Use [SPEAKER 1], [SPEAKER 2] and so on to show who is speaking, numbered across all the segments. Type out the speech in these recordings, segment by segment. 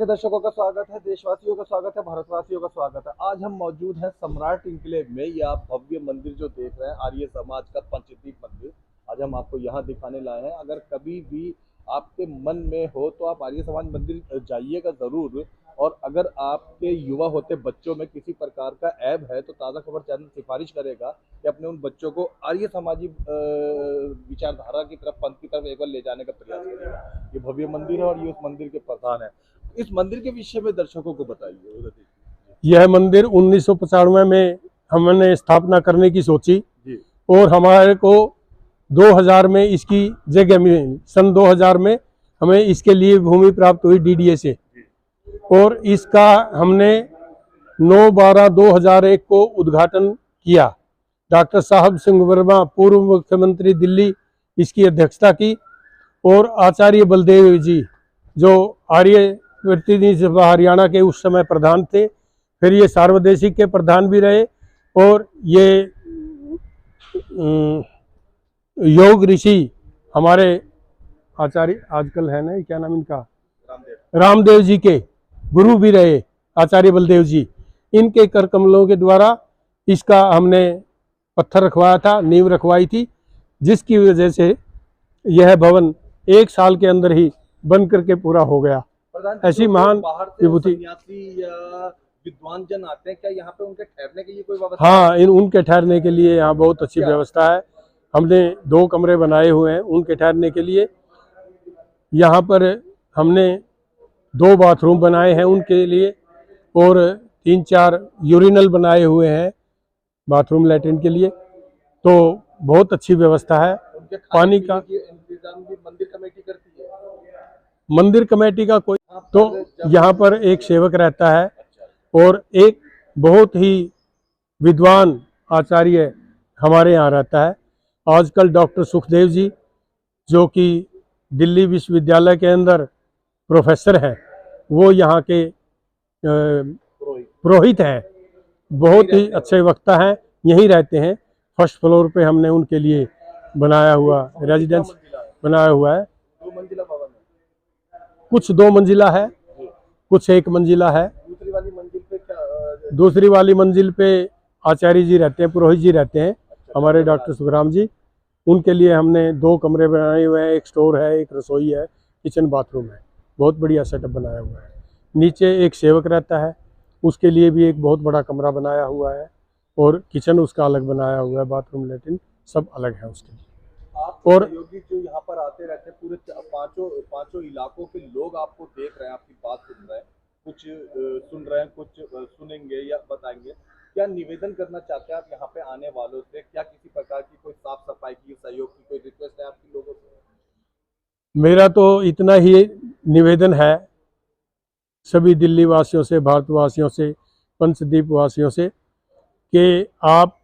[SPEAKER 1] के दर्शकों का स्वागत है, देशवासियों का स्वागत है, भारतवासियों का स्वागत है। आज हम मौजूद हैं सम्राट इनक्लेव में। ये आप भव्य मंदिर जो देख रहे हैं, आर्य समाज का पंचदीप मंदिर, आज हम आपको यहाँ दिखाने लाए हैं। अगर कभी भी आपके मन में हो तो आप आर्य समाज मंदिर जाइएगा ज़रूर। और अगर आपके युवा होते बच्चों में किसी प्रकार का ऐब है तो ताज़ा खबर चैनल सिफारिश करेगा कि अपने उन बच्चों को आर्य समाजी विचारधारा की तरफ, पंथ की तरफ एक बार ले जाने का प्रयास करेगा। ये भव्य मंदिर है और ये उस मंदिर के प्रधान है। इस मंदिर के विषय में दर्शकों को बताइए।
[SPEAKER 2] यह मंदिर 1995 में हमने स्थापना करने की सोची
[SPEAKER 1] जी।
[SPEAKER 2] और हमारे को 2000 में इसकी जगह मिली। सन 2000 में हमें इसके लिए भूमि प्राप्त हुई डीडीए से, और इसका हमने 9/12/2001 को उद्घाटन किया। डॉक्टर साहब सिंह वर्मा पूर्व मुख्यमंत्री दिल्ली इसकी अध्यक्षता की, और आचार्य बलदेव जी जो आर्य प्रतिनिधि सभा हरियाणा के उस समय प्रधान थे, फिर ये सार्वदेशिक के प्रधान भी रहे, और ये योग ऋषि हमारे आचार्य आजकल है ना, क्या नाम इनका, रामदेव जी के गुरु भी रहे, आचार्य बलदेव जी। इनके कर कमलों के द्वारा इसका हमने पत्थर रखवाया था, नींव रखवाई थी, जिसकी वजह से यह भवन 1 साल के अंदर ही बन करके पूरा हो गया। ऐसी महान विभूति।
[SPEAKER 1] या विद्वान जन आते हैं, क्या यहाँ पे उनके ठहरने के लिए कोई व्यवस्था?
[SPEAKER 2] हाँ, उनके ठहरने के लिए यहाँ बहुत अच्छी व्यवस्था है। हमने 2 कमरे बनाए हुए हैं उनके ठहरने के लिए। यहाँ पर हमने 2 बाथरूम बनाए हैं उनके लिए, और 3-4 यूरिनल बनाए हुए हैं बाथरूम लैट्रिन के लिए। तो बहुत अच्छी व्यवस्था है। पानी का
[SPEAKER 1] इंतजाम भी मंदिर कमेटी करती है?
[SPEAKER 2] मंदिर कमेटी का कोई, तो यहाँ पर एक सेवक रहता है और एक बहुत ही विद्वान आचार्य हमारे यहाँ रहता है। आजकल डॉक्टर सुखदेव जी जो कि दिल्ली विश्वविद्यालय के अंदर प्रोफेसर हैं, वो यहाँ के पुरोहित हैं, बहुत ही अच्छे वक्ता हैं, यहीं रहते हैं। फर्स्ट फ्लोर पे हमने उनके लिए बनाया हुआ रेजिडेंस बनाया हुआ है।
[SPEAKER 1] 2 मंजिला भवन है?
[SPEAKER 2] कुछ 2 मंजिला है, कुछ 1 मंजिला है।
[SPEAKER 1] दूसरी वाली मंजिल पे क्या?
[SPEAKER 2] दूसरी वाली मंजिल पे आचार्य जी रहते हैं, पुरोहित जी रहते हैं, हमारे डॉक्टर सुखराम जी। उनके लिए हमने 2 कमरे बनाए हुए हैं, एक स्टोर है, एक रसोई है, किचन बाथरूम है, बहुत बढ़िया सेटअप बनाया हुआ है। नीचे एक सेवक रहता है, उसके लिए भी एक बहुत बड़ा कमरा बनाया हुआ है, और किचन उसका अलग बनाया हुआ है, बाथरूम लैट्रिन सब अलग है उसके लिए।
[SPEAKER 1] और सहयोगी जो यहाँ पर आते रहते हैं, पूरे पांचों इलाकों के लोग आपको देख रहे हैं, आपकी बात सुन रहे हैं, कुछ सुन रहे हैं, कुछ सुनेंगे या बताएंगे। क्या निवेदन करना चाहते हैं आप यहाँ पे आने वालों से? क्या किसी प्रकार की कोई साफ सफाई की, सहयोग की कोई रिक्वेस्ट है आपकी लोगों से?
[SPEAKER 2] मेरा तो इतना ही निवेदन है सभी दिल्ली वासियों से, भारतवासियों से, पंचदीप वासियों से, कि आप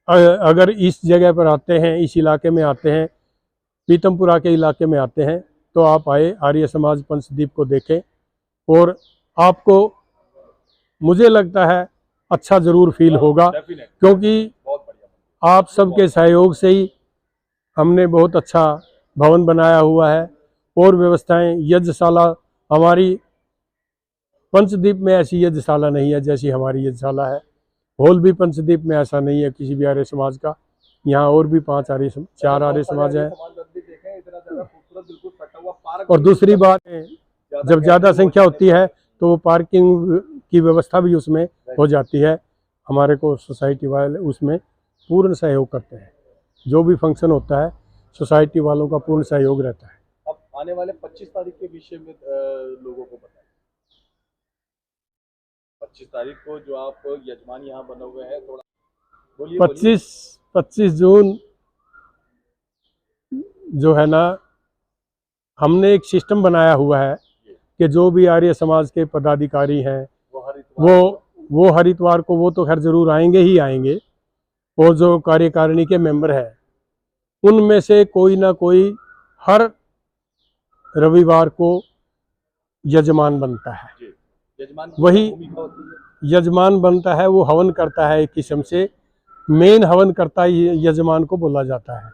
[SPEAKER 2] अगर इस जगह पर आते हैं, इस इलाके में आते हैं, पीतमपुरा के इलाके में आते हैं, तो आप आए, आर्य समाज पंचदीप को देखें, और आपको मुझे लगता है अच्छा ज़रूर फील होगा, क्योंकि आप सबके सहयोग से ही हमने बहुत अच्छा भवन बनाया हुआ है। और व्यवस्थाएं, यज्ञशाला, हमारी पंचदीप में ऐसी यज्ञशाला नहीं है जैसी हमारी यज्ञशाला है। हॉल भी पंचदीप में ऐसा नहीं है किसी भी आर्य समाज का। यहाँ और भी 4 आर्य समाज है। और दूसरी बात, जब ज़्यादा संख्या होती है तो वो पार्किंग की व्यवस्था भी उसमें हो जाती है। हमारे को सोसाइटी वाले उसमें पूर्ण सहयोग करते हैं, जो भी फंक्शन होता है सोसाइटी वालों का पूर्ण सहयोग रहता है।
[SPEAKER 1] अब आने वाले 25 तारीख के विषय में लोगों को बताएं। 25 तारीख को जो आप यजमान यहाँ बने हुए हैं, थोड़ा बोलिए।
[SPEAKER 2] 25 जून जो है ना, हमने एक सिस्टम बनाया हुआ है कि जो भी आर्य समाज के पदाधिकारी हैं वो हरिद्वार को वो तो खैर जरूर आएंगे ही आएंगे, और जो कार्यकारिणी के मेंबर हैं उनमें से कोई ना कोई हर रविवार को यजमान बनता है। वही यजमान बनता है, वो हवन करता है, एक किस्म से मेन हवन करता है यजमान को बोला जाता है।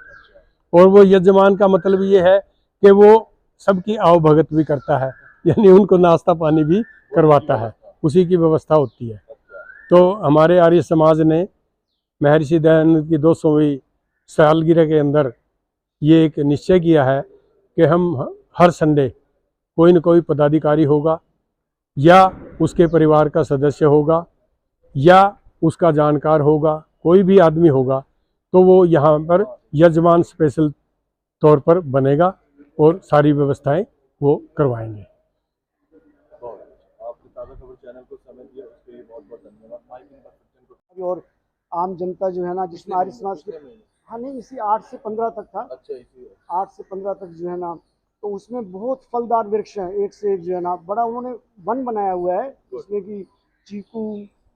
[SPEAKER 2] और वो यजमान का मतलब ये है कि वो सबकी आवभगत भी करता है, यानी उनको नाश्ता पानी भी करवाता है, उसी की व्यवस्था होती है। तो हमारे आर्य समाज ने महर्षि दयानंद की 200वीं सालगिरह के अंदर ये एक निश्चय किया है कि हम हर संडे कोई न कोई पदाधिकारी होगा या उसके परिवार का सदस्य होगा या उसका जानकार होगा, कोई भी आदमी होगा, तो वो यहाँ पर यजमान स्पेशल तौर पर बनेगा और सारी व्यवस्थाएं वो करवाएंगे।
[SPEAKER 1] आप ताज़ा खबर चैनल को समय दिया उसके लिए बहुत बहुत धन्यवाद।
[SPEAKER 3] और आम जनता जो है ना, जिसमें आर्य समाज के, हाँ नहीं, इसी 8 से 15 तक था।
[SPEAKER 1] अच्छा, इसी
[SPEAKER 3] 8 से 15 तक जो है ना, तो उसमें बहुत फलदार वृक्ष हैं, एक से एक जो है ना, बड़ा उन्होंने वन बनाया हुआ है जिसमें कि चीकू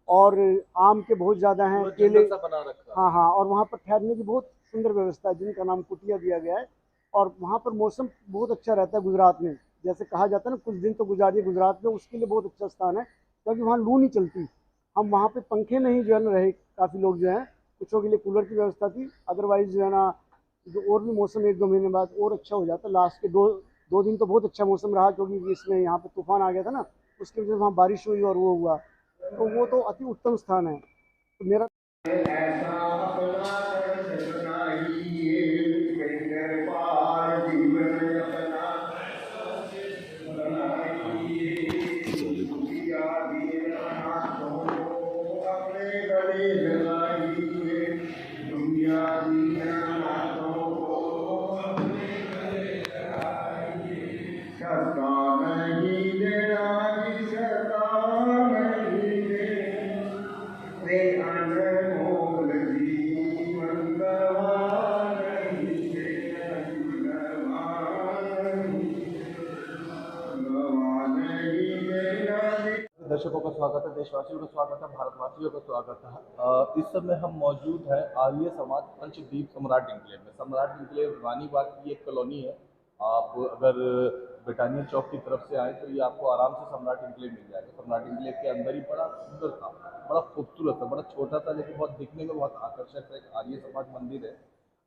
[SPEAKER 3] और आम के बहुत ज़्यादा हैं, केले
[SPEAKER 1] बना रखा।
[SPEAKER 3] हाँ हाँ, और वहाँ पर ठहरने की बहुत सुंदर व्यवस्था है जिनका नाम कुटिया दिया गया है। और वहाँ पर मौसम बहुत अच्छा रहता है गुजरात में, जैसे कहा जाता है ना कुछ दिन तो गुजारिए गुजरात में, उसके लिए बहुत अच्छा स्थान है क्योंकि वहाँ लू नहीं चलती। हम वहाँ पे पंखे नहीं जो है ना रहे, काफ़ी लोग जो हैं, कुछों के लिए कूलर की व्यवस्था थी, अदरवाइज जो है ना, जो और भी मौसम 1-2 महीने बाद और अच्छा हो जाता। लास्ट के दो दिन तो बहुत अच्छा मौसम रहा क्योंकि इसमें यहाँ पे तूफान आ गया था ना, उसकी वजह से वहाँ बारिश हुई और वो हुआ, तो वो तो अति उत्तम स्थान है। तो मेरा
[SPEAKER 1] दर्शकों का स्वागत है, देशवासियों का स्वागत है, भारतवासियों का स्वागत है। इस समय हम मौजूद हैं आर्य समाज पंचदीप सम्राट इंक्लेव में। सम्राट इंक्लेव रानी बाग की एक कॉलोनी है। आप अगर ब्रिटानिया चौक की तरफ से आए तो ये आपको आराम से सम्राट इंक्लेव मिल जाएगा। सम्राट इंक्लेव के अंदर ही बड़ा सुंदर था, बड़ा खूबसूरत था, बड़ा छोटा था लेकिन बहुत दिखने में बहुत आकर्षक है। एक आर्य समाज मंदिर है।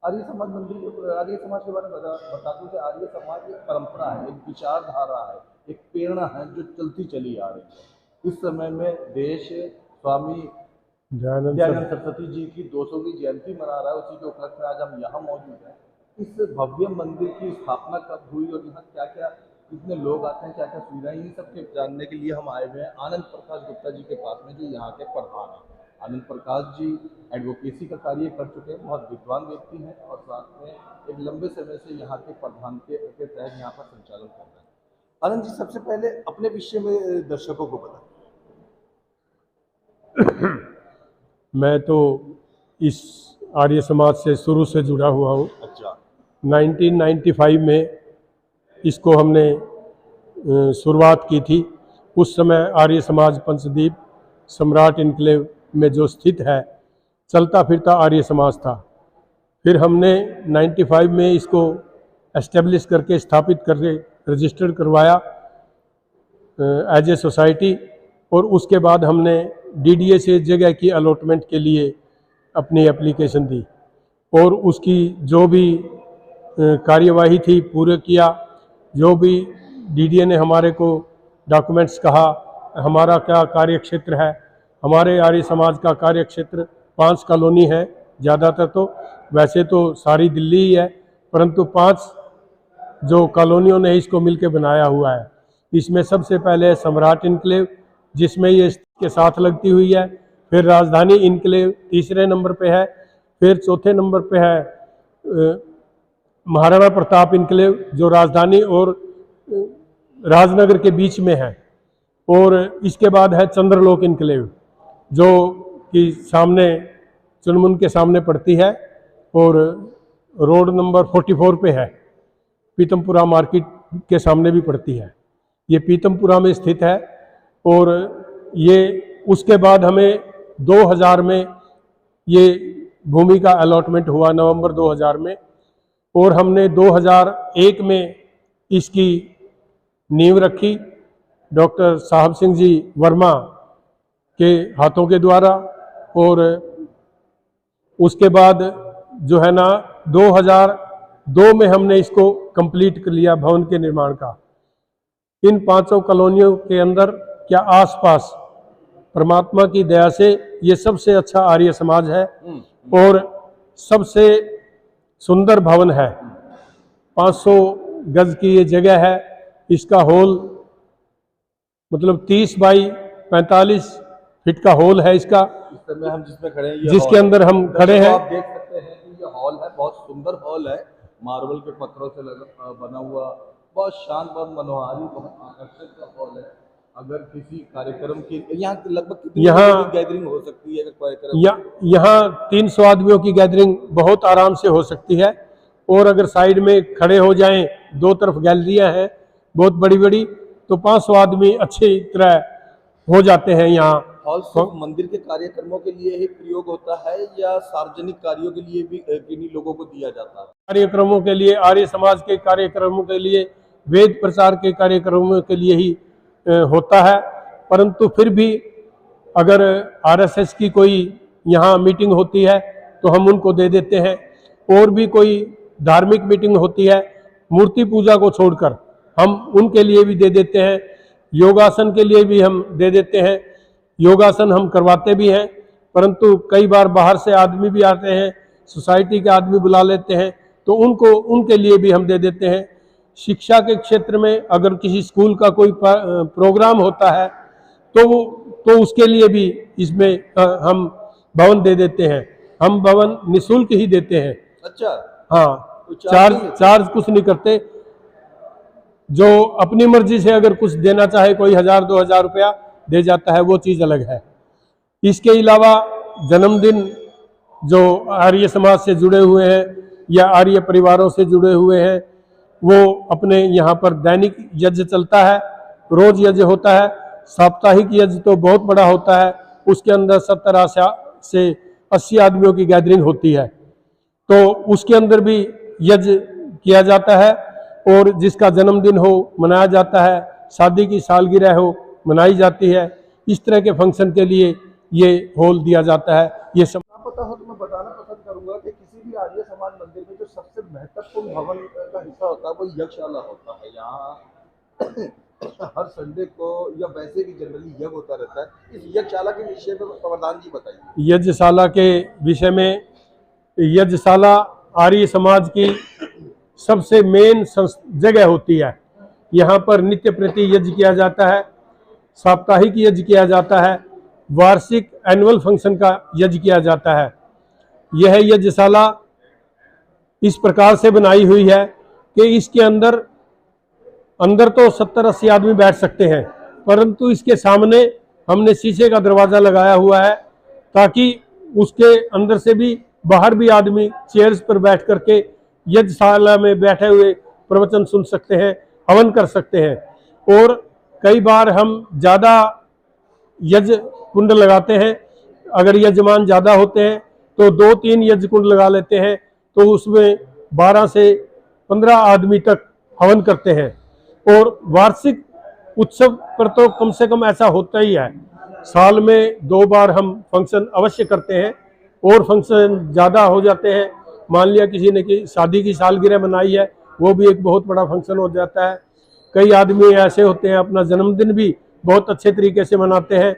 [SPEAKER 1] आर्य समाज मंदिर, आर्य समाज के बारे में बता दूं कि आर्य समाज एक परंपरा है, एक विचारधारा है, एक प्रेरणा है जो चलती चली आ रही है। इस समय में देश स्वामी दयानंद सरस्वती जी की 200वीं जयंती मना रहा है। उसी के उपलक्ष्य में आज हम यहाँ मौजूद हैं। इस भव्य मंदिर की स्थापना कब हुई और यहाँ क्या क्या, कितने लोग आते हैं, क्या क्या सुविधाएं, इन सब के जानने के लिए हम आए हुए हैं आनंद प्रकाश गुप्ता जी के पास में, जो यहाँ के प्रधान हैं। आनंद प्रकाश जी एडवोकेसी का कार्य कर चुके हैं, बहुत विद्वान व्यक्ति हैं और साथ में एक लंबे समय से यहाँ के प्रधान के तहत यहाँ पर संचालन कर रहे हैं। आनंद जी, सबसे पहले अपने विषय में दर्शकों को बताएं।
[SPEAKER 2] मैं तो इस आर्य समाज से शुरू से जुड़ा हुआ हूँ।
[SPEAKER 1] अच्छा।
[SPEAKER 2] 1995 में इसको हमने शुरुआत की थी। उस समय आर्य समाज पंचदीप सम्राट इनक्लेव में जो स्थित है, चलता फिरता आर्य समाज था। फिर हमने 95 में इसको एस्टेब्लिश करके, स्थापित करके रजिस्टर्ड करवाया एज ए सोसाइटी, और उसके बाद हमने डीडीए से जगह की अलॉटमेंट के लिए अपनी एप्लीकेशन दी और उसकी जो भी कार्यवाही थी पूरे किया। जो भी डीडीए ने हमारे को डॉक्यूमेंट्स कहा, हमारा क्या कार्य क्षेत्र है, हमारे आर्य समाज का कार्य क्षेत्र 5 कॉलोनी है ज़्यादातर, तो वैसे तो सारी दिल्ली ही है, परंतु 5 जो कॉलोनियों ने इसको मिलकर बनाया हुआ है। इसमें सबसे पहले सम्राट इनक्लेव, जिसमें ये के साथ लगती हुई है। फिर राजधानी इनक्लेव तीसरे नंबर पे है। फिर चौथे नंबर पे है महाराणा प्रताप इनक्लेव, जो राजधानी और राजनगर के बीच में है। और इसके बाद है चंद्रलोक इनक्लेव, जो कि सामने चुनमुन के सामने पड़ती है और रोड नंबर 44 पे है, पीतमपुरा मार्केट के सामने भी पड़ती है। ये पीतमपुरा में स्थित है। और ये उसके बाद हमें 2000 में ये भूमि का अलॉटमेंट हुआ, नवंबर 2000 में, और हमने 2001 में इसकी नींव रखी डॉक्टर साहब सिंह जी वर्मा के हाथों के द्वारा। और उसके बाद जो है ना 2002 में हमने इसको कंप्लीट कर लिया भवन के निर्माण का। इन 5 कॉलोनियों के अंदर क्या आसपास परमात्मा की दया से ये सबसे अच्छा आर्य समाज है और सबसे सुंदर भवन है। 500 गज की ये जगह है। इसका हॉल मतलब 30 बाई 45 फीट का हॉल है इसका,
[SPEAKER 1] इस समय हम जिसमें खड़े हैं ये
[SPEAKER 2] जिसके
[SPEAKER 1] हॉल
[SPEAKER 2] अंदर हम
[SPEAKER 1] है।
[SPEAKER 2] खड़े
[SPEAKER 1] तो
[SPEAKER 2] हैं।
[SPEAKER 1] आप देख सकते हैं कि ये हॉल है, बहुत सुंदर हॉल है, मार्बल के पत्थरों से बना हुआ, बहुत शांत, बहुत मनोहारी, बहुत आकर्षक हॉल है। अगर किसी कार्यक्रम की यहाँ लगभग कितनी लोगों की गैदरिंग हो सकती है?
[SPEAKER 2] यहाँ 300 आदमियों की गैदरिंग बहुत आराम से हो सकती है। और अगर साइड में खड़े हो जाएं, दो तरफ गैलरियां हैं बहुत बड़ी बड़ी, तो 500 आदमी अच्छी तरह हो जाते हैं यहाँ।
[SPEAKER 1] हॉल सिर्फ मंदिर के कार्यक्रमों के लिए ही प्रयोग होता है या सार्वजनिक कार्यों के लिए भी किन्हीं लोगों को दिया जाता है?
[SPEAKER 2] कार्यक्रमों के लिए, आर्य समाज के कार्यक्रमों के लिए, वेद प्रचार के कार्यक्रमों के लिए ही होता है। परंतु फिर भी अगर आरएसएस की कोई यहाँ मीटिंग होती है तो हम उनको दे देते हैं। और भी कोई धार्मिक मीटिंग होती है मूर्ति पूजा को छोड़कर, हम उनके लिए भी दे देते हैं। योगासन के लिए भी हम दे देते हैं। योगासन हम करवाते भी हैं, परंतु कई बार बाहर से आदमी भी आते हैं, सोसाइटी के आदमी बुला लेते हैं, तो उनके लिए भी हम दे देते हैं। शिक्षा के क्षेत्र में अगर किसी स्कूल का कोई प्रोग्राम होता है तो उसके लिए भी इसमें हम भवन दे देते हैं। हम भवन निःशुल्क ही देते हैं।
[SPEAKER 1] अच्छा,
[SPEAKER 2] हाँ,
[SPEAKER 1] तो
[SPEAKER 2] चार्ज कुछ नहीं करते। जो अपनी मर्जी से अगर कुछ देना चाहे, कोई 1000-2000 रुपया दे जाता है, वो चीज़ अलग है। इसके अलावा जन्मदिन जो आर्य समाज से जुड़े हुए हैं या आर्य परिवारों से जुड़े हुए हैं, वो अपने यहाँ पर दैनिक यज्ञ चलता है, रोज यज्ञ होता है। साप्ताहिक यज्ञ तो बहुत बड़ा होता है, उसके अंदर 70 से 80 आदमियों की गैदरिंग होती है, तो उसके अंदर भी यज्ञ किया जाता है। और जिसका जन्मदिन हो मनाया जाता है, शादी की सालगिरह हो मनाई जाती है। इस तरह के फंक्शन के लिए ये हॉल दिया जाता है। ये सब
[SPEAKER 1] पता हो तो मैं बताना पसंद करूंगा कि किसी भी आर्य समाज मंदिर में जो सबसे महत्वपूर्ण भवन का हिस्सा होता है वो यज्ञशाला होता है। यहाँ हर संडे को या वैसे भी जनरली यज्ञ होता रहता है। इस यज्ञशाला के विषय में प्रधान जी बताइए।
[SPEAKER 2] यज्ञशाला के विषय में, यज्ञशाला आर्य समाज की सबसे मेन जगह होती है। यहाँ पर नित्य प्रति यज्ञ किया जाता है, साप्ताहिक यज्ञ किया जाता है, वार्षिक एनुअल फंक्शन का यज्ञ किया जाता है। यह यज्ञशाला इस प्रकार से बनाई हुई है कि इसके अंदर तो 70-80 आदमी बैठ सकते हैं, परंतु इसके सामने हमने शीशे का दरवाज़ा लगाया हुआ है ताकि उसके अंदर से भी बाहर भी आदमी चेयर्स पर बैठ करके यज्ञशाला में बैठे हुए प्रवचन सुन सकते हैं, हवन कर सकते हैं। और कई बार हम ज़्यादा यज्ञ कुंड लगाते हैं। अगर यजमान ज़्यादा होते हैं तो 2-3 यज्ञ कुंड लगा लेते हैं, तो उसमें 12 से 15 आदमी तक हवन करते हैं। और वार्षिक उत्सव पर तो कम से कम ऐसा होता ही है, साल में 2 बार हम फंक्शन अवश्य करते हैं। और फंक्शन ज़्यादा हो जाते हैं, मान लिया किसी ने कि शादी की सालगिरह मनाई है, वो भी एक बहुत बड़ा फंक्शन हो जाता है। कई आदमी ऐसे होते हैं अपना जन्मदिन भी बहुत अच्छे तरीके से मनाते हैं,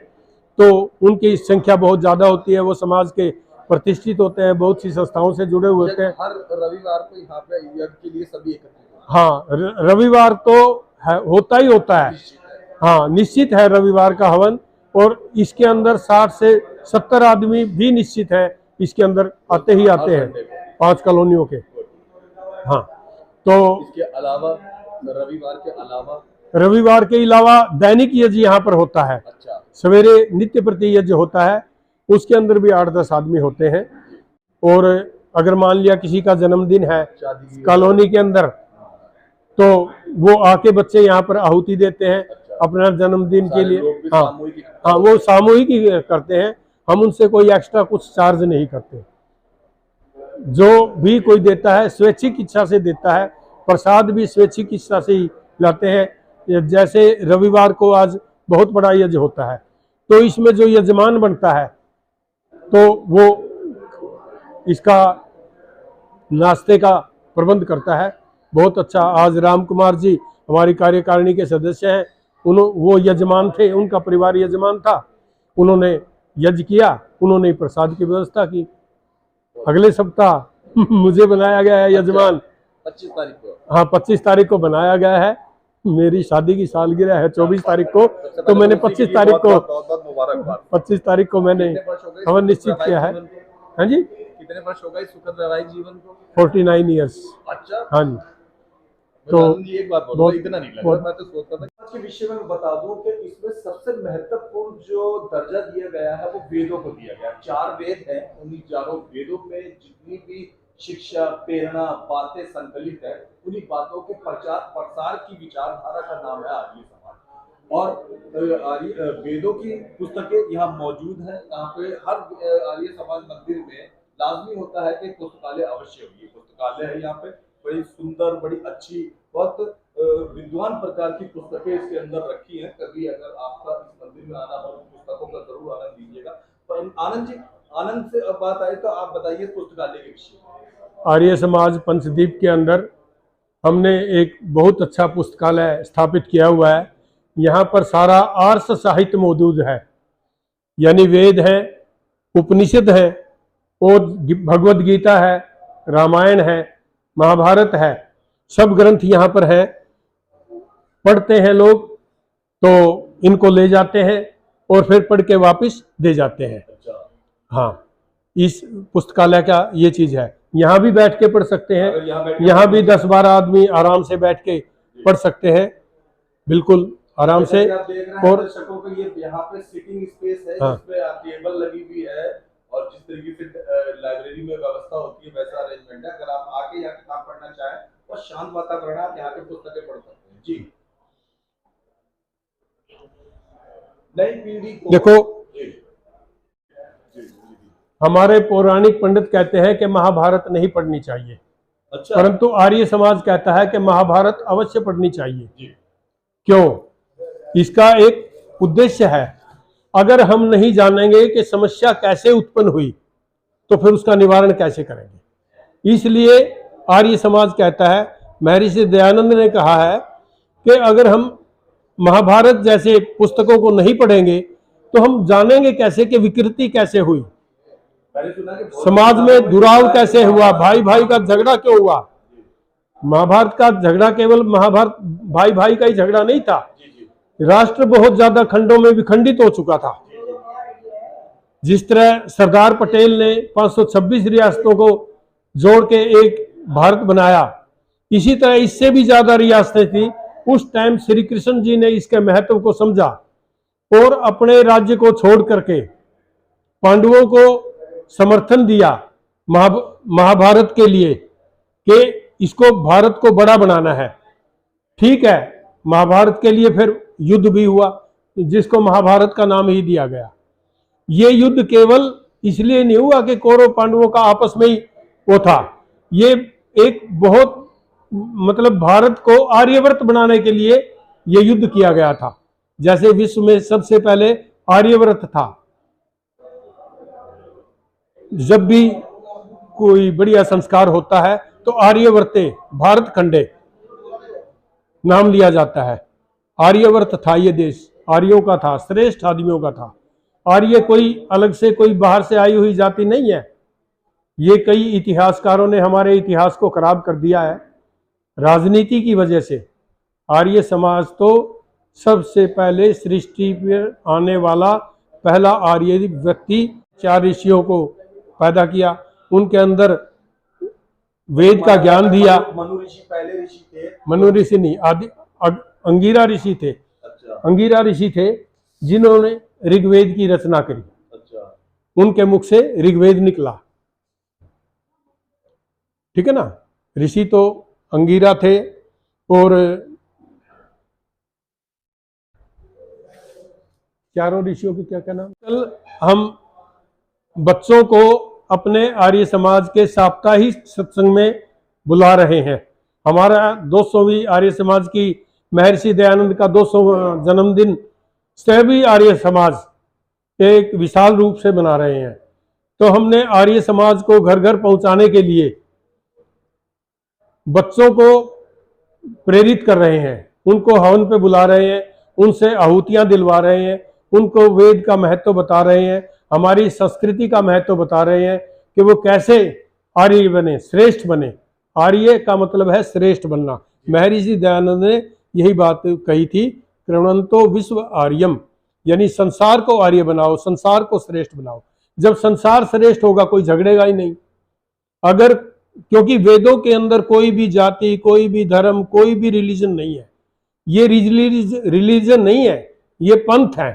[SPEAKER 2] तो उनकी संख्या बहुत ज़्यादा होती है। वो समाज के प्रतिष्ठित होते हैं, बहुत सी संस्थाओं से जुड़े हुए होते हैं।
[SPEAKER 1] हर रविवार को यहाँ पे यज्ञ के लिए सभी एकत्रित।
[SPEAKER 2] हाँ, रविवार तो होता ही होता है। हाँ, निश्चित है रविवार का हवन। और इसके अंदर 60 से 70 आदमी भी निश्चित है, इसके अंदर आते ही आते हैं 5 कॉलोनियों के। हाँ, तो
[SPEAKER 1] इसके अलावा
[SPEAKER 2] रविवार के अलावा दैनिक यज्ञ यहाँ पर होता है।
[SPEAKER 1] अच्छा,
[SPEAKER 2] सवेरे नित्य प्रति यज्ञ होता है, उसके अंदर भी 8-10 आदमी होते हैं। और अगर मान लिया किसी का जन्मदिन है कॉलोनी के अंदर, तो वो आके बच्चे यहाँ पर आहुति देते हैं अपना जन्मदिन के लिए। हाँ, वो सामूहिक ही करते हैं, हम उनसे कोई एक्स्ट्रा कुछ चार्ज नहीं करते। जो भी कोई देता है स्वैच्छिक इच्छा से देता है, प्रसाद भी स्वैच्छिक इच्छा से ही लाते हैं। जैसे रविवार को आज बहुत बड़ा यज्ञ होता है, तो इसमें जो यजमान बनता है तो वो इसका नाश्ते का प्रबंध करता है। बहुत अच्छा, आज राम कुमार जी हमारी कार्यकारिणी के सदस्य हैं, वो यजमान थे, उनका परिवार यजमान था, उन्होंने यज्ञ किया, उन्होंने प्रसाद की व्यवस्था की। अगले सप्ताह मुझे बनाया गया है यजमान।
[SPEAKER 1] 25 तारीख को?
[SPEAKER 2] हाँ, 25 तारीख को बनाया गया है। मेरी शादी की सालगिरह है 24 तारीख को, तो मैंने 25 तारीख को 25 तारीख को मैंने हवन निश्चित किया है। हाँ जी,
[SPEAKER 1] कितने वर्ष हो गए सुखद वैवाहिक जीवन को?
[SPEAKER 2] 49 ईयर्स।
[SPEAKER 1] अच्छा,
[SPEAKER 2] हाँ जी।
[SPEAKER 1] तो एक बात बोलो, इतना नहीं लगा, मैं तो सोचता था। आज के विषय में बता दूं कि इसमें सबसे महत्वपूर्ण जो दर्जा दिया गया है वो वेदों को दिया गया है। 4 वेद हैं, उन्हीं चारों वेदों में जितनी भी शिक्षा, प्रेरणा, बातें संकलित है, उन्हीं बातों के प्रचार प्रसार की विचारधारा का नाम है आर्य समाज। और वेदों की पुस्तकें यहाँ मौजूद है। यहाँ पे हर आर्य समाज मंदिर में लाजमी होता है कि पुस्तकालय अवश्य होगी। पुस्तकालय है यहाँ पे, बड़ी सुंदर, बड़ी अच्छी, बहुत विद्वान प्रकार की पुस्तकें इसके अंदर रखी हैं। कभी अगर आपका इस मंदिर में आना हो, पुस्तकों का जरूर आनंद लीजिएगा। तो आनंद जी, आनंद से अब बात आई तो आप बताइए पुस्तकालय के विषय।
[SPEAKER 2] आर्य समाज पंचदीप के अंदर हमने एक बहुत अच्छा पुस्तकालय स्थापित किया हुआ है। यहाँ पर सारा आर्ष साहित्य मौजूद है, यानी वेद है, उपनिषद है, और भगवद गीता है, रामायण है, महाभारत है, सब ग्रंथ यहाँ पर है। पढ़ते हैं लोग तो इनको ले जाते हैं और फिर पढ़ के वापस दे जाते हैं। हाँ, इस पुस्तकालय का ये चीज है। यहाँ भी बैठ के पढ़ सकते हैं, यहाँ भी 10-12 आदमी आराम से बैठ के पढ़ सकते हैं, बिल्कुल आराम से।
[SPEAKER 1] और दर्शकों को ये यहाँ पे सिटिंग स्पेस है,
[SPEAKER 2] हाँ,
[SPEAKER 1] जिसपे टेबल लगी हुई है, और जिस तरीके से लाइब्रेरी में व्यवस्था होती है वैसा अरेंजमेंट है। अगर आप आके यहाँ किताब पढ़ना चाहें और शांत वातावरण है, आप यहाँ के पुस्तकें पढ़ सकते हैं। जी, नई पीढ़ी को
[SPEAKER 2] देखो, हमारे पौराणिक पंडित कहते हैं कि महाभारत नहीं पढ़नी चाहिए।
[SPEAKER 1] अच्छा।
[SPEAKER 2] परंतु आर्य समाज कहता है कि महाभारत अवश्य पढ़नी चाहिए। क्यों? इसका एक उद्देश्य है। अगर हम नहीं जानेंगे कि समस्या कैसे उत्पन्न हुई तो फिर उसका निवारण कैसे करेंगे। इसलिए आर्य समाज कहता है, महर्षि दयानंद ने कहा है कि अगर हम महाभारत जैसे पुस्तकों को नहीं पढ़ेंगे तो हम जानेंगे कैसे कि विकृति कैसे हुई, समाज में दुराव कैसे हुआ, भाई भाई का झगड़ा क्यों हुआ। महाभारत का झगड़ा केवल महाभारत भाई भाई का ही झगड़ा नहीं था, राष्ट्र बहुत ज्यादा खंडों में विखंडित हो चुका था। जिस तरह सरदार पटेल ने 526 रियासतों को जोड़ के एक भारत बनाया, इसी तरह इससे भी ज्यादा रियासतें थी। उस टाइम श्री कृष्ण जी ने इसके महत्व को समझा और अपने राज्य को छोड़ करके पांडवों को समर्थन दिया महाभारत के लिए कि इसको भारत को बड़ा बनाना है। ठीक है, महाभारत के लिए फिर युद्ध भी हुआ, जिसको महाभारत का नाम ही दिया गया। ये युद्ध केवल इसलिए नहीं हुआ कि कौरव पांडवों का आपस में ही वो था, ये एक बहुत मतलब भारत को आर्यवर्त बनाने के लिए ये युद्ध किया गया था। जैसे विश्व में सबसे पहले आर्यवर्त था। जब भी कोई बढ़िया संस्कार होता है तो आर्यवर्ते भारत खंडे नाम लिया जाता है। आर्यवर्त था ये देश, आर्यों का था, श्रेष्ठ आदमियों का था। आर्य कोई अलग से कोई बाहर से आई हुई जाति नहीं है। ये कई इतिहासकारों ने हमारे इतिहास को खराब कर दिया है राजनीति की वजह से। आर्य समाज तो सबसे पहले सृष्टि पर आने वाला पहला आर्य व्यक्ति, 4 ऋषियों को पैदा किया, उनके अंदर वेद का ज्ञान दिया।
[SPEAKER 1] मनु ऋषि पहले ऋषि थे?
[SPEAKER 2] मनु ऋषि नहीं, आदि अंगिरा ऋषि थे।
[SPEAKER 1] अच्छा।
[SPEAKER 2] अंगिरा ऋषि थे जिन्होंने ऋग्वेद की रचना करी।
[SPEAKER 1] अच्छा।
[SPEAKER 2] उनके मुख से ऋग्वेद निकला। ठीक है ना। ऋषि तो अंगिरा थे। और चारों ऋषियों के क्या क्या नाम। कल हम बच्चों को अपने आर्य समाज के साप्ताहिक सत्संग में बुला रहे हैं। हमारा 200वीं आर्य समाज की महर्षि दयानंद का 200वां जन्मदिन सभी आर्य समाज एक विशाल रूप से मना रहे हैं। तो हमने आर्य समाज को घर घर पहुंचाने के लिए बच्चों को प्रेरित कर रहे हैं उनको हवन पे बुला रहे हैं, उनसे आहुतियां दिलवा रहे हैं, उनको वेद का महत्व बता रहे हैं, हमारी संस्कृति का महत्व बता रहे हैं कि वो कैसे आर्य बने, श्रेष्ठ बने। आर्य का मतलब है श्रेष्ठ बनना। महर्षि दयानंद ने यही बात कही थी, कृणंतो विश्व आर्यम, यानी संसार को आर्य बनाओ, संसार को श्रेष्ठ बनाओ। जब संसार श्रेष्ठ होगा कोई झगड़ेगा ही नहीं। अगर, क्योंकि वेदों के अंदर कोई भी जाति, कोई भी धर्म, कोई भी रिलीजन नहीं है। ये रिलीजन नहीं है, ये पंथ है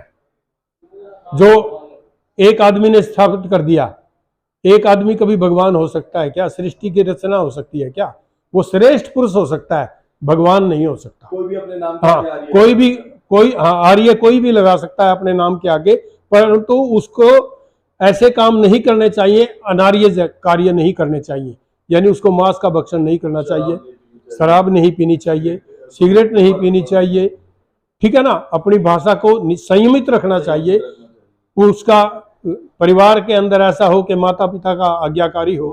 [SPEAKER 2] जो एक आदमी ने स्थापित कर दिया। एक आदमी कभी भगवान हो सकता है क्या? सृष्टि की रचना हो सकती है क्या? वो श्रेष्ठ पुरुष हो सकता है, भगवान नहीं हो सकता।
[SPEAKER 1] कोई भी अपने नाम
[SPEAKER 2] आर्य कोई भी लगा सकता है अपने नाम के आगे, परंतु उसको ऐसे काम नहीं करने चाहिए, अनार्य कार्य नहीं करने चाहिए। यानी उसको मांस का भक्षण नहीं करना चाहिए, शराब नहीं पीनी चाहिए, सिगरेट नहीं पीनी चाहिए, ठीक है ना। अपनी भाषा को संयमित रखना चाहिए। उसका परिवार के अंदर ऐसा हो कि माता पिता का आज्ञाकारी हो,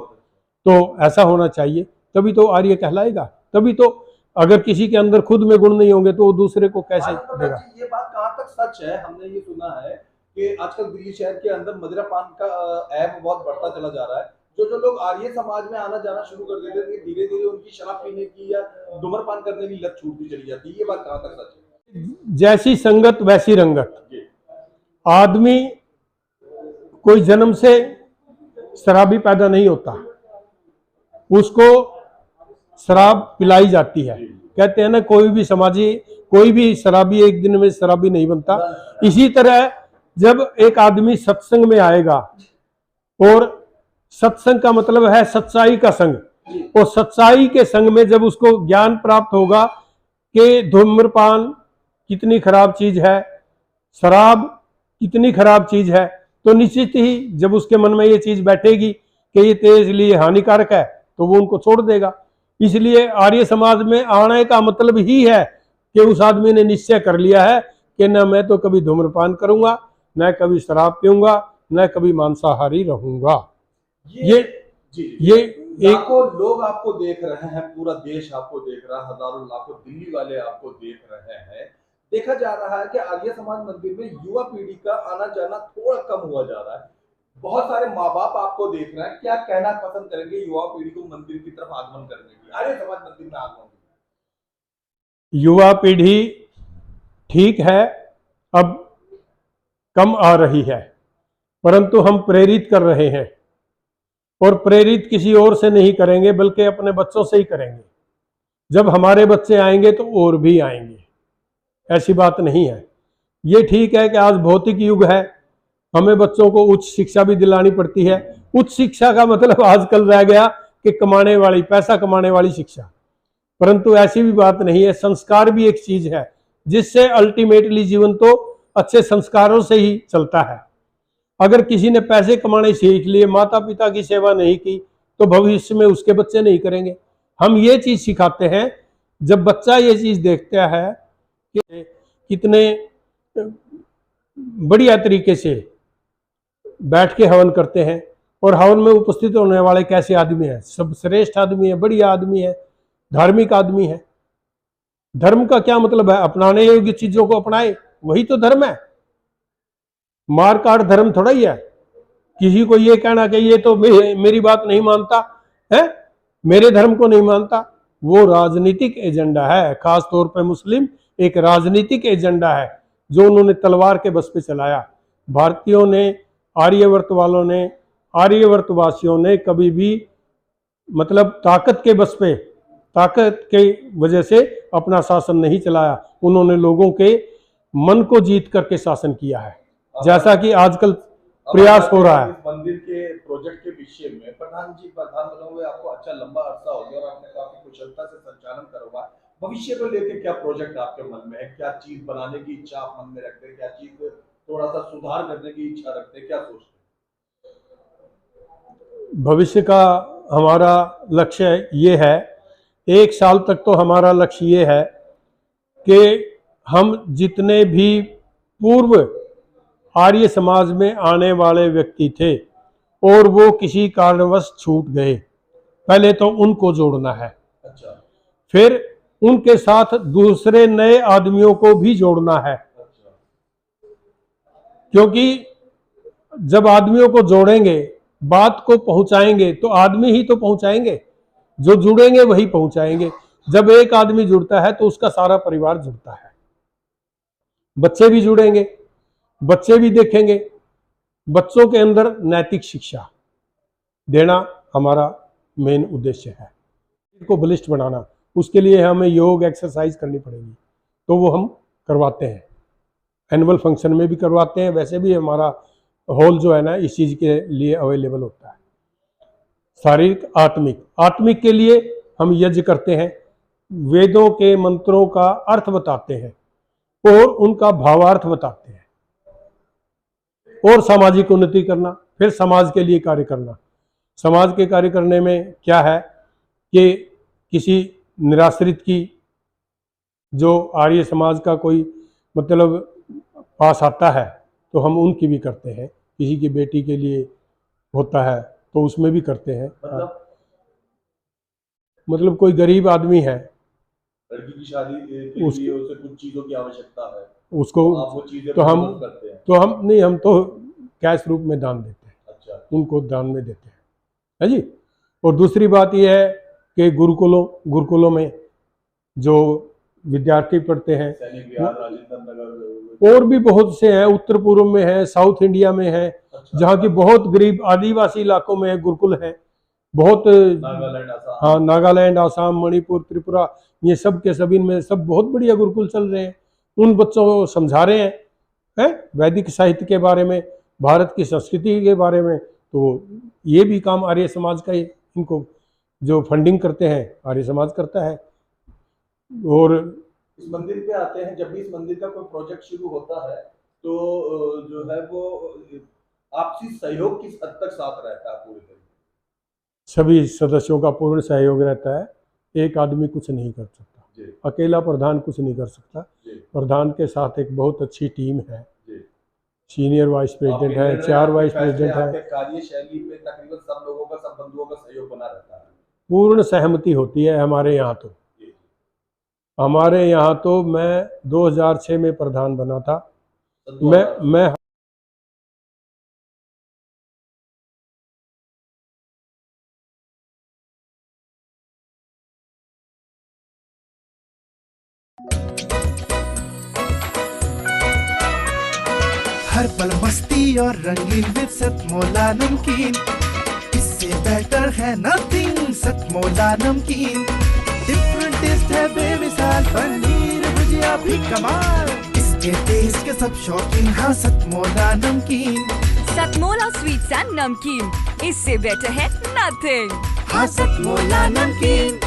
[SPEAKER 2] तो ऐसा होना चाहिए, तभी तो आर्य कहलाएगा। तभी तो, अगर किसी के अंदर खुद में गुण नहीं होंगे तो वो दूसरे को कैसे देगा?
[SPEAKER 1] ये बात कहाँ तक सच है? हमने ये सुना है कि आजकल दिल्ली शहर के अंदर मदिरा पान का ऐप बहुत बढ़ता चला जा रहा है। जो लोग आर्य समाज में आना जाना शुरू कर देते हैं, धीरे धीरे उनकी शराब पीने की या धूम्रपान करने की लत छूटती चली जाती है। ये बात कहाँ तक सच है?
[SPEAKER 2] जैसी संगत वैसी रंगत। आदमी कोई जन्म से शराबी पैदा नहीं होता, उसको शराब पिलाई जाती है। कहते हैं ना, कोई भी शराबी एक दिन में शराबी नहीं बनता। इसी तरह जब एक आदमी सत्संग में आएगा, और सत्संग का मतलब है सच्चाई का संग, और सच्चाई के संग में जब उसको ज्ञान प्राप्त होगा कि धूम्रपान कितनी खराब चीज है, शराब कितनी खराब चीज है, तो निश्चित ही जब उसके मन में ये चीज बैठेगी कि ये तेरे लिए हानिकारक है, तो वो उनको छोड़ देगा। इसलिए आर्य समाज में आने का मतलब ही है कि उस आदमी ने निश्चय कर लिया है कि न मैं तो कभी धूम्रपान करूंगा, न कभी शराब पीऊंगा, न कभी मांसाहारी रहूंगा। ये
[SPEAKER 1] लाखों लोग आपको देख रहे हैं, पूरा देश आपको देख रहा है, हजारों लाखों दिल्ली वाले आपको देख रहे हैं। देखा जा रहा है कि आर्य समाज मंदिर में युवा पीढ़ी का आना जाना थोड़ा कम हुआ जा रहा है। बहुत सारे माँ बाप आपको देख रहे हैं, क्या कहना पसंद करेंगे युवा पीढ़ी को मंदिर की तरफ आगमन करने की, आर्य समाज मंदिर में आगमन?
[SPEAKER 2] युवा पीढ़ी ठीक है, अब कम आ रही है, परंतु हम प्रेरित कर रहे हैं, और प्रेरित किसी और से नहीं करेंगे बल्कि अपने बच्चों से ही करेंगे। जब हमारे बच्चे आएंगे तो और भी आएंगे, ऐसी बात नहीं है। ये ठीक है कि आज भौतिक युग है, हमें बच्चों को उच्च शिक्षा भी दिलानी पड़ती है। उच्च शिक्षा का मतलब आजकल रह गया कि कमाने वाली, पैसा कमाने वाली शिक्षा, परंतु ऐसी भी बात नहीं है। संस्कार भी एक चीज है जिससे अल्टीमेटली जीवन तो अच्छे संस्कारों से ही चलता है। अगर किसी ने पैसे कमाने सीख लिए, माता पिता की सेवा नहीं की, तो भविष्य में उसके बच्चे नहीं करेंगे। हम ये चीज सिखाते हैं। जब बच्चा ये चीज देखता है कि कितने बढ़िया तरीके से बैठ के हवन करते हैं, और हवन में उपस्थित होने वाले कैसे आदमी हैं, सब श्रेष्ठ आदमी है, बढ़िया आदमी है, धार्मिक आदमी है। धर्म का क्या मतलब है? अपनाने योग्य चीजों को अपनाए, वही तो धर्म है। मार काट धर्म थोड़ा ही है। किसी को ये कहना कि ये तो मेरी बात नहीं मानता है, मेरे धर्म को नहीं मानता, वो राजनीतिक एजेंडा है। खास तौर पे मुस्लिम एक राजनीतिक एजेंडा है जो उन्होंने तलवार के बस पे चलाया। भारतीयों ने, आर्यवर्त वालों ने, आर्यवर्तवासियों ने कभी भी मतलब ताकत के बस पे, ताकत के वजह से अपना शासन नहीं चलाया। उन्होंने लोगों के मन को जीत करके शासन किया है, जैसा कि आजकल प्रयास हो रहा है।
[SPEAKER 1] मंदिर के प्रोजेक्ट के विषय में प्रधान बने हुए आपको अच्छा लंबा अरसा हो गया और आपने काफी कुशलता से संचालन करवाया। भविष्य को लेकर क्या प्रोजेक्ट आपके मन में है? क्या चीज बनाने की इच्छा आप मन में रखते हैं? क्या चीज थोड़ा सा सुधार करने की इच्छा रखते हैं? क्या सोचते हैं?
[SPEAKER 2] भविष्य का हमारा लक्ष्य ये है, 1 साल तक तो हमारा लक्ष्य ये है कि हम जितने भी पूर्व आर्य समाज में आने वाले व्यक्ति थे और वो किसी कारणवश छूट गए, पहले तो उनको जोड़ना है।
[SPEAKER 1] अच्छा।
[SPEAKER 2] फिर उनके साथ दूसरे नए आदमियों को भी जोड़ना है। क्योंकि जब आदमियों को जोड़ेंगे, बात को पहुंचाएंगे, तो आदमी ही तो पहुंचाएंगे, जो जुड़ेंगे वही पहुंचाएंगे। जब एक आदमी जुड़ता है तो उसका सारा परिवार जुड़ता है। बच्चे भी जुड़ेंगे, बच्चे भी देखेंगे। बच्चों के अंदर नैतिक शिक्षा देना हमारा मेन उद्देश्य है। को बलिष्ठ बनाना, उसके लिए हमें योग एक्सरसाइज करनी पड़ेगी, तो वो हम करवाते हैं। एनुअल फंक्शन में भी करवाते हैं, वैसे भी हमारा हॉल जो है ना इस चीज़ के लिए अवेलेबल होता है। शारीरिक, आत्मिक। आत्मिक के लिए हम यज्ञ करते हैं, वेदों के मंत्रों का अर्थ बताते हैं और उनका भावार्थ बताते हैं। और सामाजिक उन्नति करना, फिर समाज के लिए कार्य करना। समाज के कार्य करने में क्या है कि किसी निराश्रित की, जो आर्य समाज का कोई मतलब पास आता है तो हम उनकी भी करते हैं। किसी की बेटी के लिए होता है तो उसमें भी करते हैं। मतलब कोई गरीब आदमी है,
[SPEAKER 1] लड़की की शादी के लिए उसे कुछ चीजों की आवश्यकता है,
[SPEAKER 2] उसको
[SPEAKER 1] आप वो चीजें
[SPEAKER 2] तो हम
[SPEAKER 1] करते हैं।
[SPEAKER 2] तो हम नहीं, हम तो कैश रूप में दान देते हैं।
[SPEAKER 1] अच्छा,
[SPEAKER 2] उनको दान में देते हैं, है जी। और दूसरी बात यह है कि गुरुकुलों में जो विद्यार्थी पढ़ते हैं,
[SPEAKER 1] सैनिक विहार, राजेंद्र नगर
[SPEAKER 2] और भी बहुत से हैं, उत्तर पूर्व में है, साउथ इंडिया में है।
[SPEAKER 1] अच्छा,
[SPEAKER 2] जहाँ की बहुत गरीब आदिवासी इलाकों में गुरुकुल है, बहुत।
[SPEAKER 1] नागालैंड, आसाम।
[SPEAKER 2] हाँ, नागालैंड, आसाम, मणिपुर, त्रिपुरा, ये सब के सभी में सब बहुत बढ़िया गुरुकुल चल रहे हैं। उन बच्चों को समझा रहे हैं वैदिक साहित्य के बारे में, भारत की संस्कृति के बारे में। तो ये भी काम आर्य समाज का ही, इनको जो फंडिंग करते हैं आर्य समाज करता है। और
[SPEAKER 1] इस मंदिर पे आते हैं, जब भी इस मंदिर का कोई प्रोजेक्ट शुरू होता है तो जो है वो आपसी सहयोग किस हद तक साथ रहता है पूरे तरीके?
[SPEAKER 2] सभी सदस्यों का पूर्ण सहयोग रहता है। एक आदमी कुछ नहीं कर सकता, अकेला प्रधान कुछ नहीं कर सकता। प्रधान के साथ एक बहुत अच्छी टीम है, सीनियर वाइस प्रेसिडेंट है, 4 वाइस प्रेसिडेंट है।
[SPEAKER 1] कार्यशैली पे तकरीबन सब लोगों का, सब बंधुओं का सहयोग बना रहता है,
[SPEAKER 2] पूर्ण सहमति होती है हमारे यहाँ। तो हमारे यहाँ तो मैं 2006 में प्रधान बना था। मैं
[SPEAKER 4] हर पल मस्ती और रंगीन विद सतमोला नमकीन, इससे बेटर है नथिंग। सतमोला नमकीन डिफरेंट टेस्ट है बेमिसाल, पनीर भुजिया भी कमाल, इसके टेस्ट के सब शौकीन। हाँ, सतमोला नमकीन।
[SPEAKER 5] सतमोला स्वीट्स एंड नमकीन, इससे बेटर है नथिंग।
[SPEAKER 4] हाँ, सतमोला नमकीन।